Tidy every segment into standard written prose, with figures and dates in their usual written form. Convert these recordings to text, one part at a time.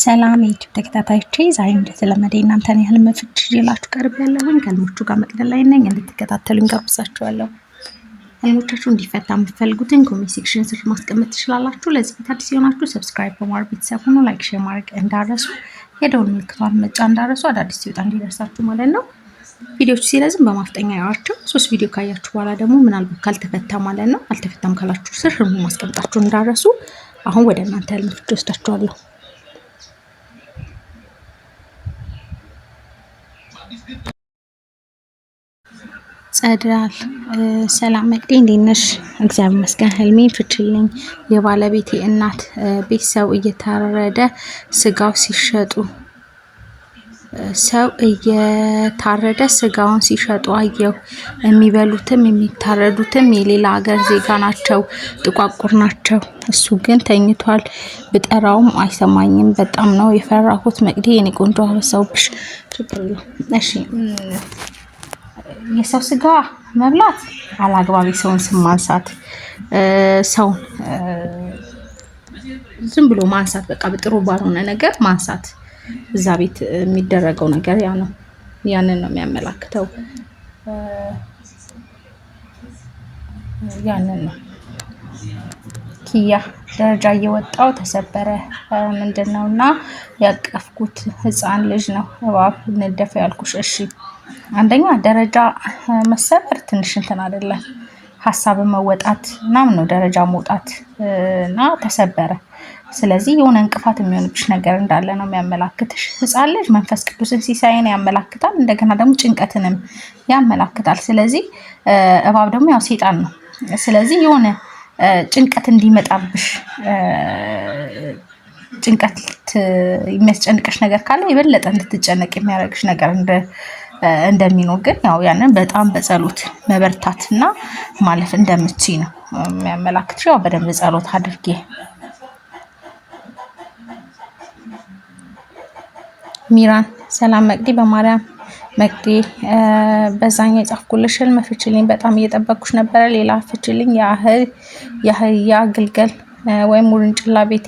ሰላም የዩቲዩብ ተከታታዮቼ ዛሬ እንደተለመደ እናንተን የህልም ፍቺ ይዤላችሁ ቀርቤያለሁኝ። ከህልሞቹ ጋር መቅደል ላይ ነኝ። እንድትከታተሉኝ ጋብዛችኋለሁ። ህልሞቻችሁ እንዲፈታ የምትፈልጉትን ኮሜንት ሴክሽን ስር ማስቀመጥ ትችላላችሁ። ለዚህ ቤት አዲስ የሆናችሁ ሰብስክራይብ በማድረግ ቤተሰብ ሁኑ። ላይክ፣ ሼር ማድረግ እንዳረሱ፣ የደወል ምልክቷን መጫን እንዳረሱ፣ አዳዲስ ሲወጣ እንዲደርሳችሁ ማለት ነው። ቪዲዮቹ ሲረዝም በማፍጠኛ ያዋቸው። 3 ቪዲዮ ካያችሁ በኋላ ደግሞ ምናልባት ካልተፈታ ማለት ነው አልተፈታም ካላችሁ ስር ህልሙ ማስቀመጣችሁ እንዳረሱ። አሁን ወደ እናንተ ህልም ፍቺ ወስዳችኋለሁ። ጸዳል ሰላም መቅዲ እንዴት ነሽ? እግዚአብሔር ይመስገን። ህልሜ ፍቺልኝ። የባለቤቴ እናት ቤተሰብ እየታረደ ስጋው ሲሸጡ ስጋውን ሲሸጡ አየሁ። የሚበሉትም የሚታረዱትም የሌላ ሀገር ዜጋ ናቸው። ጥቋቁር ናቸው። እሱ ግን ተኝቷል። ብጠራውም አይሰማኝም። በጣም ነው የፈራሁት። መቅዲ የኔ ቆንጆ አበሳውብሽ። እሺ የሰው ስጋ መብላት አላግባብ የሰውን ስም ማንሳት፣ ሰውን ዝም ብሎ ማንሳት፣ በቃ በጥሩ ባልሆነ ነገር ማንሳት፣ እዛ ቤት የሚደረገው ነገር ያ ነው። ያንን ነው የሚያመላክተው። ያንን ነው። ኪያ ደረጃ እየወጣው ተሰበረ። ምንድነውና ያቀፍኩት ህፃን ልጅ ነው። እባብ እንደፈ ያልኩሽ። እሺ አንደኛ ደረጃ መሰበር ትንሽ እንትን አይደለም፣ ሀሳብን መወጣት ምናምን ነው ደረጃ መውጣት እና ተሰበረ። ስለዚህ የሆነ እንቅፋት የሚሆንብሽ ነገር እንዳለ ነው የሚያመላክትሽ። ህፃን ልጅ መንፈስ ቅዱስን ሲሳይን ያመላክታል፣ እንደገና ደግሞ ጭንቀትንም ያመላክታል። ስለዚህ እባብ ደግሞ ያው ሴጣን ነው። ስለዚህ የሆነ ጭንቀት እንዲመጣብሽ ጭንቀት የሚያስጨንቅሽ ነገር ካለ የበለጠ እንድትጨነቅ የሚያደርግሽ ነገር እንደሚኖር ግን ያው ያንን በጣም በጸሎት መበርታትና ማለፍ እንደምትችይ ነው የሚያመላክትሽ። ያው በደንብ ጸሎት አድርጌ። ሚራን ሰላም መቅዲ በማርያም መቅዲ በዛኛው የጻፍኩልሽ ህልም ፍቺልኝ። በጣም እየጠበቅኩሽ ነበረ። ሌላ ፍቺልኝ። የአህያ ግልገል ወይም ውርንጭላ ቤቴ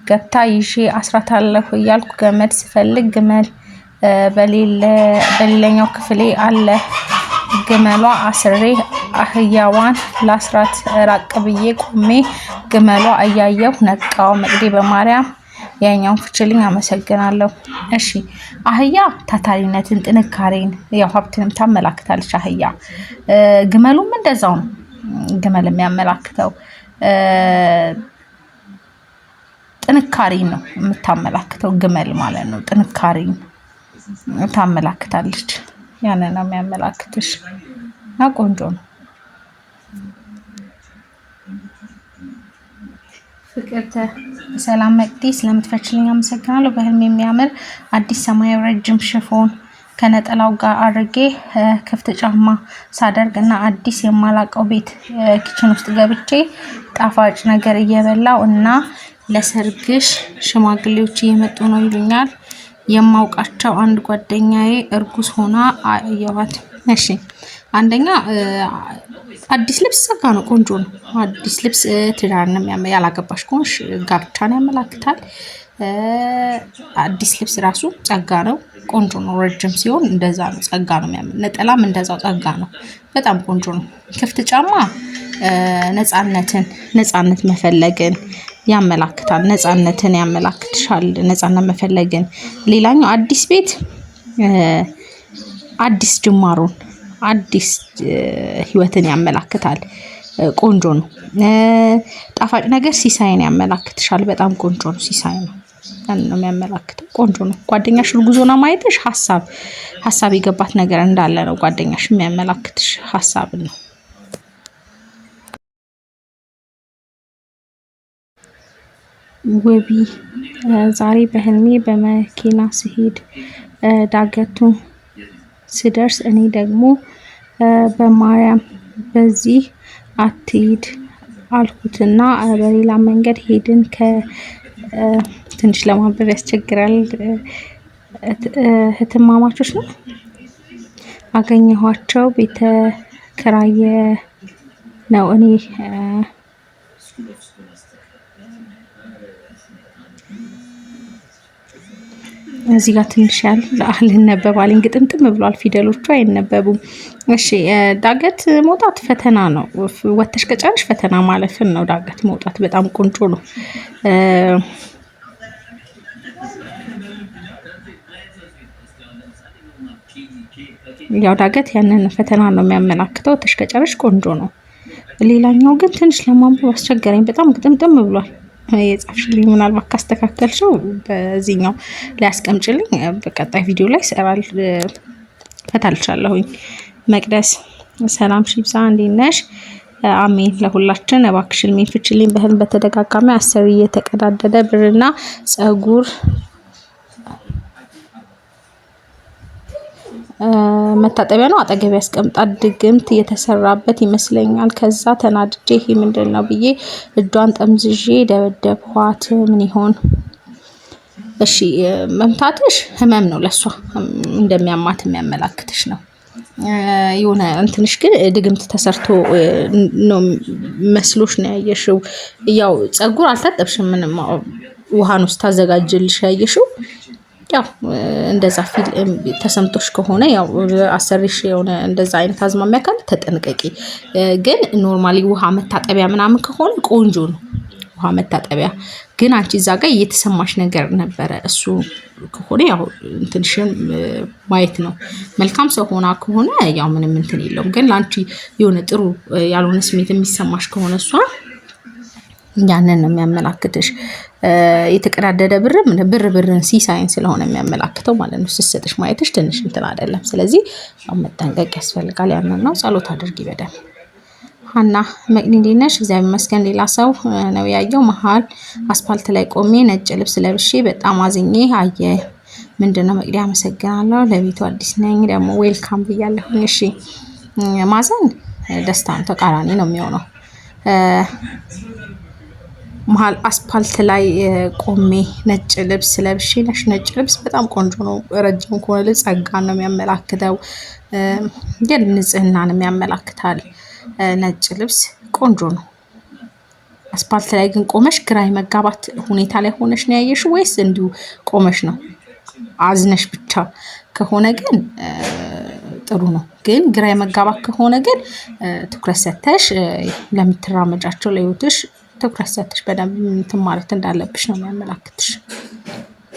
ገብታ ይዤ አስራታለሁ እያልኩ ገመድ ስፈልግ ግመል በሌላኛው ክፍሌ አለ። ግመሏ አስሬ አህያዋን ላስራት ራቅ ብዬ ቆሜ ግመሏ እያየሁ ነቃው። መቅዲ በማርያም ያኛውን ፍቺልኝ። አመሰግናለሁ። እሺ አህያ ታታሪነትን፣ ጥንካሬን፣ ያው ሀብትንም ታመላክታለች አህያ። ግመሉም እንደዛው ነው። ግመል የሚያመላክተው ጥንካሬን ነው የምታመላክተው። ግመል ማለት ነው ጥንካሬን ታመላክታለች። ያንን ነው የሚያመላክትሽ። ቆንጆ ነው። ፍቅርተ ሰላም መቅዲ ስለምትፈችልኝ አመሰግናለሁ። በህልም የሚያምር አዲስ ሰማያዊ ረጅም ሽፎን ከነጠላው ጋር አድርጌ ክፍት ጫማ ሳደርግ እና አዲስ የማላቀው ቤት ኪችን ውስጥ ገብቼ ጣፋጭ ነገር እየበላው እና ለሰርግሽ ሽማግሌዎች እየመጡ ነው ይሉኛል። የማውቃቸው አንድ ጓደኛዬ እርጉዝ ሆና አየኋት። እሺ አንደኛ አዲስ ልብስ ጸጋ ነው፣ ቆንጆ ነው። አዲስ ልብስ ትዳርንም ያላገባሽ ከሆንሽ ጋብቻን ያመላክታል። አዲስ ልብስ ራሱ ጸጋ ነው፣ ቆንጆ ነው። ረጅም ሲሆን እንደዛ ነው፣ ጸጋ ነው። ነጠላም እንደዛው ጸጋ ነው፣ በጣም ቆንጆ ነው። ክፍት ጫማ ነፃነት መፈለግን ያመላክታል። ነፃነትን ያመላክትሻል፣ ነፃነት መፈለግን። ሌላኛው አዲስ ቤት አዲስ ጅማሮን፣ አዲስ ህይወትን ያመላክታል። ቆንጆ ነው። ጣፋጭ ነገር ሲሳይን ያመላክትሻል። በጣም ቆንጆ ነው። ሲሳይ ነው ነው የሚያመላክተው። ቆንጆ ነው። ጓደኛሽ እርጉዝ ሆና ማየትሽ ሀሳብ የገባት ነገር እንዳለ ነው። ጓደኛሽ የሚያመላክትሽ ሀሳብን ነው። ውቢ ዛሬ በህልሜ በመኪና ስሄድ ዳገቱ ስደርስ እኔ ደግሞ በማርያም በዚህ አትሂድ አልኩትና በሌላ መንገድ ሄድን። ትንሽ ለማንበብ ያስቸግራል። እህትማማቾች ነው አገኘኋቸው። ቤተ ክራየ ነው እኔ እዚህ ጋር ትንሽ ያለ አልነበባልኝ ግጥምጥም ብሏል። ፊደሎቹ አይነበቡም። እሺ ዳገት መውጣት ፈተና ነው። ወተሽ ከጨረሽ ፈተና ማለፍን ነው። ዳገት መውጣት በጣም ቆንጆ ነው። ያው ዳገት ያንን ፈተና ነው የሚያመላክተው። ወተሽ ከጨረሽ ቆንጆ ነው። ሌላኛው ግን ትንሽ ለማንበብ አስቸገረኝ። በጣም ግጥምጥም ብሏል። የጻፍሽልኝ ምናልባት ካስተካከልሽው በዚህኛው ላይ አስቀምጪልኝ። በቀጣይ ቪዲዮ ላይ ሰራል ፈታልሻለሁኝ። መቅደስ ሰላም ሺብዛ እንዴት ነሽ? አሜን ለሁላችን። እባክሽን ሜን ፍችልኝ። በህልም በተደጋጋሚ አሰሪ የተቀዳደደ ብርና ጸጉር መታጠቢያ ነው አጠገብ ያስቀምጣል። ድግምት የተሰራበት ይመስለኛል። ከዛ ተናድጄ ይሄ ምንድነው ብዬ እጇን ጠምዝዤ ደበደብኳት። ምን ይሆን? እሺ መምታትሽ ህመም ነው። ለሷ እንደሚያማት የሚያመላክትሽ ነው። የሆነ እንትንሽ ግን ድግምት ተሰርቶ ነው መስሎሽ ነው ያየሽው። ያው ጸጉር አልታጠብሽም፣ ምንም ውሃን ውስጥ ታዘጋጅልሽ ያየሽው። ያው እንደዛ ተሰምቶሽ ከሆነ ያው አሰሪሽ የሆነ እንደዛ አይነት አዝማሚያ ካለ ተጠንቀቂ። ግን ኖርማሊ ውሃ መታጠቢያ ምናምን ከሆነ ቆንጆ ነው። ውሃ መታጠቢያ ግን አንቺ እዛ ጋር እየተሰማሽ ነገር ነበረ። እሱ ከሆነ ያው እንትንሽን ማየት ነው። መልካም ሰው ሆና ከሆነ ያው ምንም እንትን የለውም። ግን ላንቺ የሆነ ጥሩ ያልሆነ ስሜት የሚሰማሽ ከሆነ እሷ ያንን ነው የሚያመላክትሽ። የተቀዳደደ ብርን ሲሳይን ስለሆነ የሚያመላክተው ማለት ነው። ስትሰጥሽ ማየትሽ ትንሽ እንትን አይደለም። ስለዚህ መጠንቀቅ ያስፈልጋል። ያንን ነው። ጸሎት አድርጊ በደንብ። ሀና መቅዲ እንዴት ነሽ? እግዚአብሔር ይመስገን። ሌላ ሰው ነው ያየው። መሀል አስፓልት ላይ ቆሜ ነጭ ልብስ ለብሼ በጣም አዝኜ አየ። ምንድነው መቅዲ? አመሰግናለሁ። ለቤቱ አዲስ ነኝ ደግሞ ዌልካም ብያለሁ። እሺ ማዘን ደስታን ተቃራኒ ነው የሚሆነው። መሀል አስፓልት ላይ ቆሜ ነጭ ልብስ ለብሼ ነሽ። ነጭ ልብስ በጣም ቆንጆ ነው። ረጅም ከሆነ ጸጋን ነው የሚያመላክተው። ግን ንጽህናን ያመላክታል። ነጭ ልብስ ቆንጆ ነው። አስፓልት ላይ ግን ቆመሽ ግራ የመጋባት ሁኔታ ላይ ሆነሽ ነው ያየሽው ወይስ እንዲሁ ቆመሽ ነው? አዝነሽ ብቻ ከሆነ ግን ጥሩ ነው። ግን ግራ የመጋባት ከሆነ ግን ትኩረት ሰተሽ ለምትራመጃቸው ለህይወትሽ ትኩረት ሰተሽ በደንብ እንትን ማለት እንዳለብሽ ነው የሚያመላክትሽ።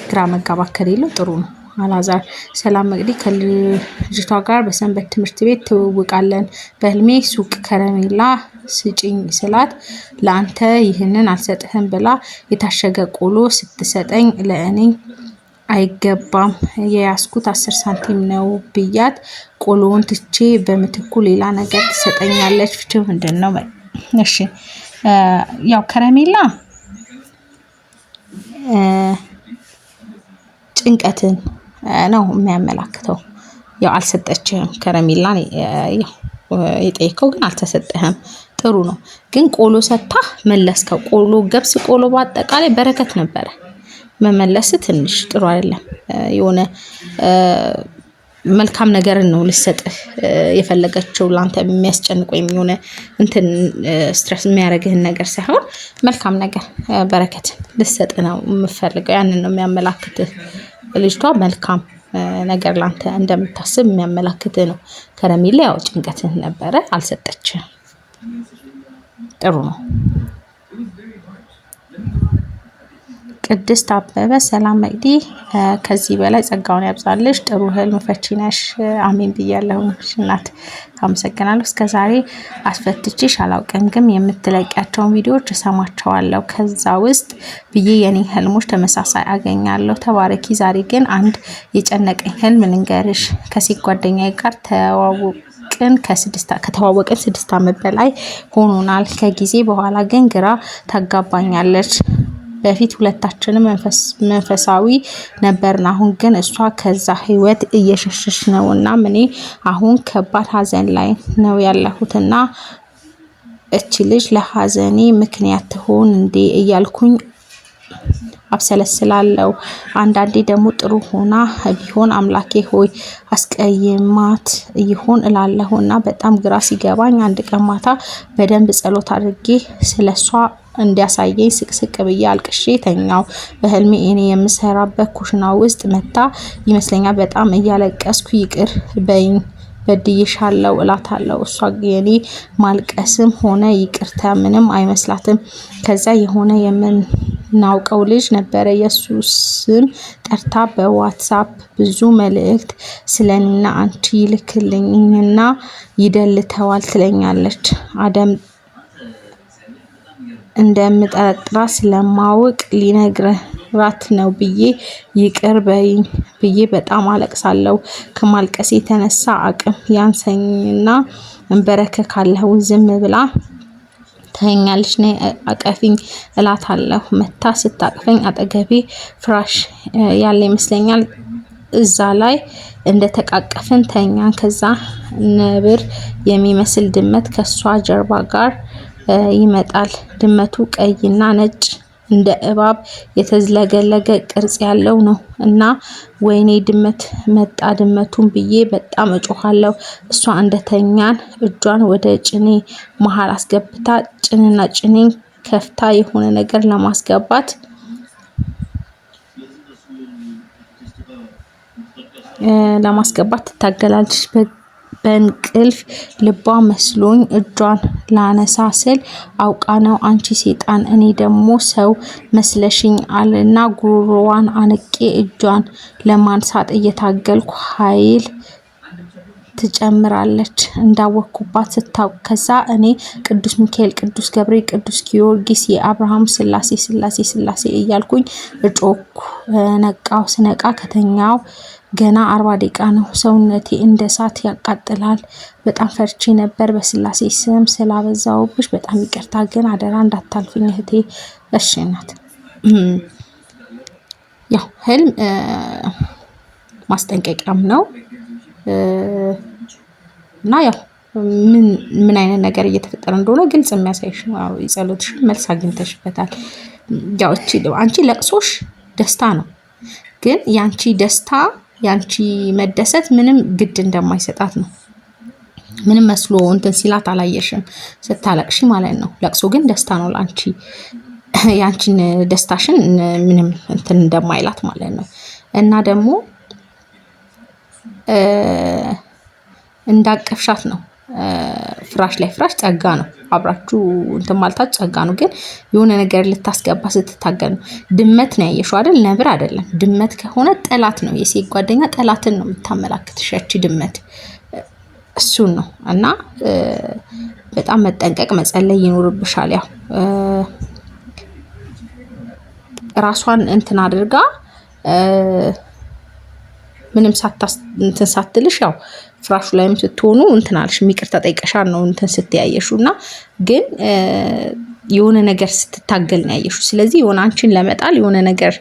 ግራ መጋባት ከሌለው ጥሩ ነው። አላዛር ሰላም መቅዲ፣ ከልጅቷ ጋር በሰንበት ትምህርት ቤት ትውውቃለን። በህልሜ ሱቅ ከረሜላ ስጭኝ ስላት ለአንተ ይህንን አልሰጥህም ብላ የታሸገ ቆሎ ስትሰጠኝ ለእኔ አይገባም የያዝኩት 10 ሳንቲም ነው ብያት ቆሎውን ትቼ በምትኩ ሌላ ነገር ትሰጠኛለች። ፍቺው ምንድን ነው? እሺ ያው ከረሜላ ጭንቀትን ነው የሚያመላክተው። ያው አልሰጠችህም ከረሜላ ያው የጠየቀው ግን አልተሰጠህም። ጥሩ ነው። ግን ቆሎ ሰታ መለስከው። ቆሎ ገብስ ቆሎ በአጠቃላይ በረከት ነበረ። መመለስ ትንሽ ጥሩ አይደለም። የሆነ መልካም ነገርን ነው ልሰጥህ የፈለገችው። ላንተ የሚያስጨንቅ ወይም የሆነ እንትን ስትረስ የሚያደርግህን ነገር ሳይሆን መልካም ነገር በረከት ልሰጥ ነው የምፈልገው። ያንን ነው የሚያመላክትህ። ልጅቷ መልካም ነገር ላንተ እንደምታስብ የሚያመላክትህ ነው። ከረሜላ ያው ጭንቀትህ ነበረ፣ አልሰጠችህም። ጥሩ ነው። ቅድስት አበበ ሰላም መቅዲ፣ ከዚህ በላይ ጸጋውን ያብዛልሽ። ጥሩ ህልም ፈቺ ነሽ። አሜን ብያለሁ። እናት አመሰግናለሁ። እስከዛሬ አስፈትቼሽ አላውቅም፣ ግን የምትለቂያቸውን ቪዲዮዎች እሰማቸዋለሁ። ከዛ ውስጥ ብዬ የኔ ህልሞች ተመሳሳይ አገኛለሁ። ተባረኪ። ዛሬ ግን አንድ የጨነቀኝ ህልም ልንገርሽ። ከሴት ጓደኛዬ ጋር ከተዋወቅን 6 ዓመት በላይ ሆኖናል። ከጊዜ በኋላ ግን ግራ ታጋባኛለች። በፊት ሁለታችንም መንፈሳዊ ነበርን። አሁን ግን እሷ ከዛ ህይወት እየሸሸች ነው እና እኔ አሁን ከባድ ሀዘን ላይ ነው ያለሁትና እቺ ልጅ ለሀዘኔ ምክንያት ትሆን እንዴ እያልኩኝ አብሰለስላለሁ። አንዳንዴ ደግሞ ጥሩ ሆና ቢሆን አምላኬ ሆይ አስቀይማት ይሆን እላለሁና በጣም ግራ ሲገባኝ አንድ ቀን ማታ በደንብ ጸሎት አድርጌ ስለሷ እንዲያሳየኝ ስቅስቅ ብዬ አልቅሼ ተኛው። በህልሜ እኔ የምሰራበት ኩሽና ውስጥ መታ ይመስለኛል በጣም እያለቀስኩ ይቅር በይኝ በድዬሻለሁ እላታለሁ። እሷ የኔ ማልቀስም ሆነ ይቅርታ ምንም አይመስላትም። ከዛ የሆነ የምናውቀው ልጅ ነበረ የሱ ስም ጠርታ በዋትሳፕ ብዙ መልእክት ስለኔና አንቺ ይልክልኝና ይደልተዋል ትለኛለች። አደም እንደምጠረጥራ ስለማወቅ ሊነግራት ነው ብዬ ይቅር በይኝ ብዬ በጣም አለቅሳለሁ። ከማልቀስ የተነሳ አቅም ያንሰኝና እንበረከካለሁ። ዝም ብላ ታየኛለች። ነይ አቀፊኝ እላታለሁ። መታ ስታቅፈኝ አጠገቤ ፍራሽ ያለ ይመስለኛል። እዛ ላይ እንደተቃቀፍን ተኛን። ከዛ ነብር የሚመስል ድመት ከሷ ጀርባ ጋር ይመጣል። ድመቱ ቀይና ነጭ እንደ እባብ የተዝለገለገ ቅርጽ ያለው ነው እና ወይኔ ድመት መጣ ድመቱን ብዬ በጣም እጮሃለሁ። እሷ እንደተኛን እጇን ወደ ጭኔ መሀል አስገብታ ጭንና ጭኔን ከፍታ የሆነ ነገር ለማስገባት ትታገላለች። በእንቅልፍ ልቧ መስሎኝ እጇን ላነሳ ስል አውቃ ነው አንቺ ሴጣን እኔ ደግሞ ሰው መስለሽኝ አልና ጉሮሮዋን አንቄ እጇን ለማንሳት እየታገልኩ ኃይል ትጨምራለች። እንዳወኩባት ስታውቅ ከዛ እኔ ቅዱስ ሚካኤል፣ ቅዱስ ገብርኤል፣ ቅዱስ ጊዮርጊስ የአብርሃም ስላሴ ስላሴ ስላሴ እያልኩኝ እጮኩ። ነቃው። ስነቃ ከተኛው ገና 40 ደቂቃ ነው። ሰውነቴ እንደ እሳት ያቃጥላል። በጣም ፈርቼ ነበር። በስላሴ ስም ስላበዛውብሽ በጣም ይቅርታ፣ ግን አደራ እንዳታልፍኝ እህቴ። እሺ እናት። ያው ህልም ማስጠንቀቂያም ነው እና ያው ምን አይነት ነገር እየተፈጠረ እንደሆነ ግልጽ የሚያሳይሽ ነው። ያው የጸሎትሽ መልስ አግኝተሽበታል። ያው አንቺ ለቅሶሽ ደስታ ነው፣ ግን ያንቺ ደስታ ያንቺ መደሰት ምንም ግድ እንደማይሰጣት ነው። ምንም መስሎ እንትን ሲላት አላየሽም ስታለቅሺ ማለት ነው። ለቅሶ ግን ደስታ ነው ላንቺ፣ ያንቺን ደስታሽን ምንም እንትን እንደማይላት ማለት ነው። እና ደግሞ እንዳቀፍሻት ነው። ፍራሽ ላይ ፍራሽ ጸጋ ነው። አብራችሁ እንትን ማለታት ጸጋ ነው። ግን የሆነ ነገር ልታስገባ ስትታገል ነው። ድመት ነው ያየሽው አይደል? ነብር አይደለም። ድመት ከሆነ ጠላት ነው። የሴት ጓደኛ ጠላትን ነው የምታመላክትሽ ያቺ ድመት። እሱን ነው እና በጣም መጠንቀቅ መጸለይ ይኖርብሻል። ያው ራሷን እንትን አድርጋ ምንም እንትን ሳትልሽ ያው ፍራሹ ላይም ስትሆኑ እንትን አልሽ ይቅርታ ጠይቀሻል ነው እንትን ስትያየሽው እና ግን የሆነ ነገር ስትታገል ነው ያየሽው። ስለዚህ የሆነ አንቺን ለመጣል የሆነ ነገር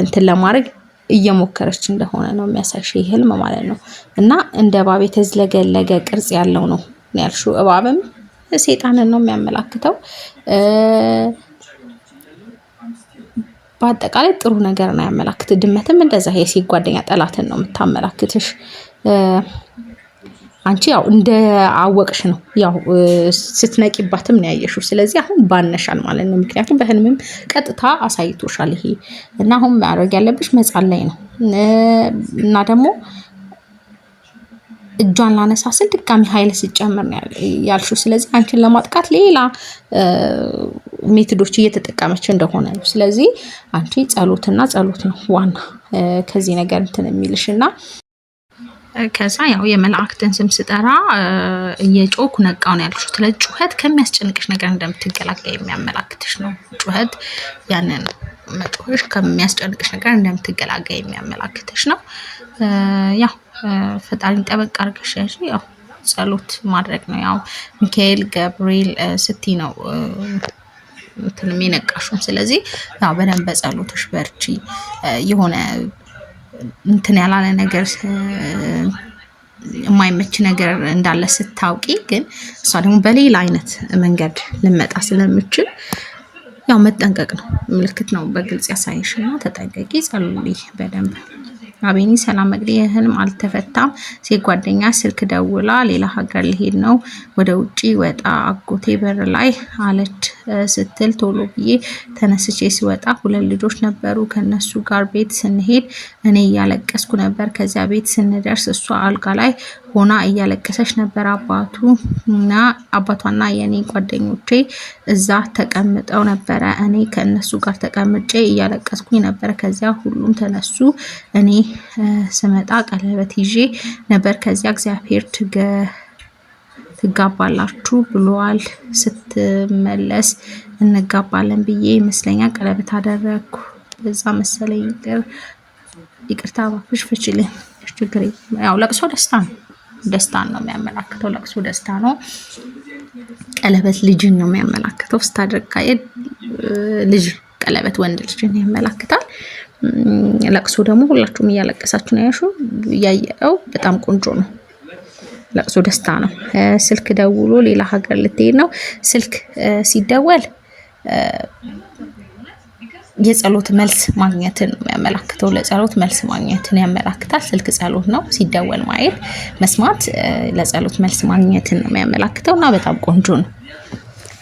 እንትን ለማድረግ እየሞከረች እንደሆነ ነው የሚያሳይሽ ህልም ማለት ነው። እና እንደ እባብ የተዝለገለገ ቅርጽ ያለው ነው ያልሽው። እባብም ሰይጣንን ነው የሚያመላክተው። በአጠቃላይ ጥሩ ነገር ነው ያመላክት። ድመትም እንደዛ የሴት ጓደኛ ጠላትን ነው የምታመላክትሽ። አንቺ ያው እንደ አወቅሽ ነው ያው ስትነቂባትም ነው ያየሽው። ስለዚህ አሁን ባነሻል ማለት ነው። ምክንያቱም በህልምም ቀጥታ አሳይቶሻል ይሄ እና አሁን ማድረግ ያለብሽ መጸለይ ነው። እና ደግሞ እጇን ላነሳ ስል ድጋሚ ኃይል ሲጨምር ነው ያልሽው። ስለዚህ አንቺን ለማጥቃት ሌላ ሜቶዶች እየተጠቀመች እንደሆነ ነው። ስለዚህ አንቺ ጸሎትና ጸሎት ነው ዋና ከዚህ ነገር እንትን የሚልሽና ከዛ ያው የመላእክትን ስም ስጠራ እየጮኩ ነቃው ነው ያልሽው። ስለዚህ ጩኸት ከሚያስጨንቅሽ ነገር እንደምትገላገይ የሚያመላክትሽ ነው። ጩኸት ያንን መጮህሽ ከሚያስጨንቅሽ ነገር እንደምትገላገይ የሚያመላክትሽ ነው። ያው ፈጣሪን ጠበቅ አድርገሽ ያው ጸሎት ማድረግ ነው። ያው ሚካኤል ገብርኤል ስቲ ነው እንትን የሚነቃሽው። ስለዚህ ያው በደንብ በጸሎትሽ በርቺ። የሆነ እንትን ያላለ ነገር የማይመች ነገር እንዳለ ስታውቂ ግን እሷ ደግሞ በሌላ አይነት መንገድ ልመጣ ስለምችል ያው መጠንቀቅ ነው። ምልክት ነው በግልጽ ያሳይሽና ተጠንቀቂ፣ ጸልይ በደንብ። አቤኒ ሰላም መግዲ ህልም አልተፈታም። ሴት ጓደኛ ስልክ ደውላ ሌላ ሀገር ልሄድ ነው ወደ ውጪ ወጣ አጎቴ በር ላይ አለች ስትል ቶሎ ብዬ ተነስቼ ሲወጣ 2 ልጆች ነበሩ ከነሱ ጋር ቤት ስንሄድ እኔ እያለቀስኩ ነበር። ከዚያ ቤት ስንደርስ እሷ አልጋ ላይ ሆና እያለቀሰች ነበር። አባቷና የኔ ጓደኞቼ እዛ ተቀምጠው ነበረ። እኔ ከነሱ ጋር ተቀምጬ እያለቀስኩኝ ነበር። ከዚያ ሁሉም ተነሱ። እኔ ስመጣ ቀለበት ይዤ ነበር። ከዚያ እግዚአብሔር ትጋባላችሁ ብሏል። ስትመለስ እንጋባለን ብዬ ይመስለኛል ቀለበት አደረኩ። በዛ መሰለኝ ይቅርታ እባክሽ ፍችልኝ። ችግር ያው ለቅሶ ደስታን ነው የሚያመላክተው። ለቅሶ ደስታ ነው። ቀለበት ልጅን ነው የሚያመላክተው። ስታደርግ ልጅ ቀለበት ወንድ ልጅን ያመላክታል። ለቅሶ ደግሞ ሁላችሁም እያለቀሳችሁ ነው ያየው። በጣም ቆንጆ ነው። ለቅሶ ደስታ ነው። ስልክ ደውሎ ሌላ ሀገር ልትሄድ ነው። ስልክ ሲደወል የጸሎት መልስ ማግኘትን ነው የሚያመላክተው። ለጸሎት መልስ ማግኘትን ያመላክታል። ስልክ ጸሎት ነው። ሲደወል ማየት መስማት ለጸሎት መልስ ማግኘትን ነው የሚያመላክተው እና በጣም ቆንጆ ነው።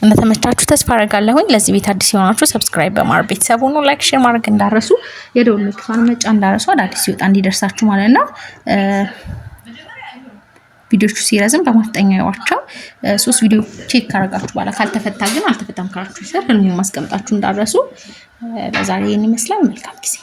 እንደተመቻችሁ ተስፋ አደርጋለሁኝ። ለዚህ ቤት አዲስ የሆናችሁ ሰብስክራይብ በማድረግ ቤተሰብ ሁኑ። ላይክ ሼር ማድረግ እንዳረሱ፣ የደወል ምልክቱን መጫን እንዳረሱ፣ አዳዲስ ሲወጣ እንዲደርሳችሁ ማለት ነው። ቪዲዮቹ ሲረዝም በማፍጠኛ ያዋቸው 3 ቪዲዮ ቼክ ካረጋችሁ በኋላ ካልተፈታ ግን አልተፈታም ካላችሁ ህልሙን ማስቀምጣችሁ እንዳረሱ። ለዛሬ ይሄን ይመስላል። መልካም ጊዜ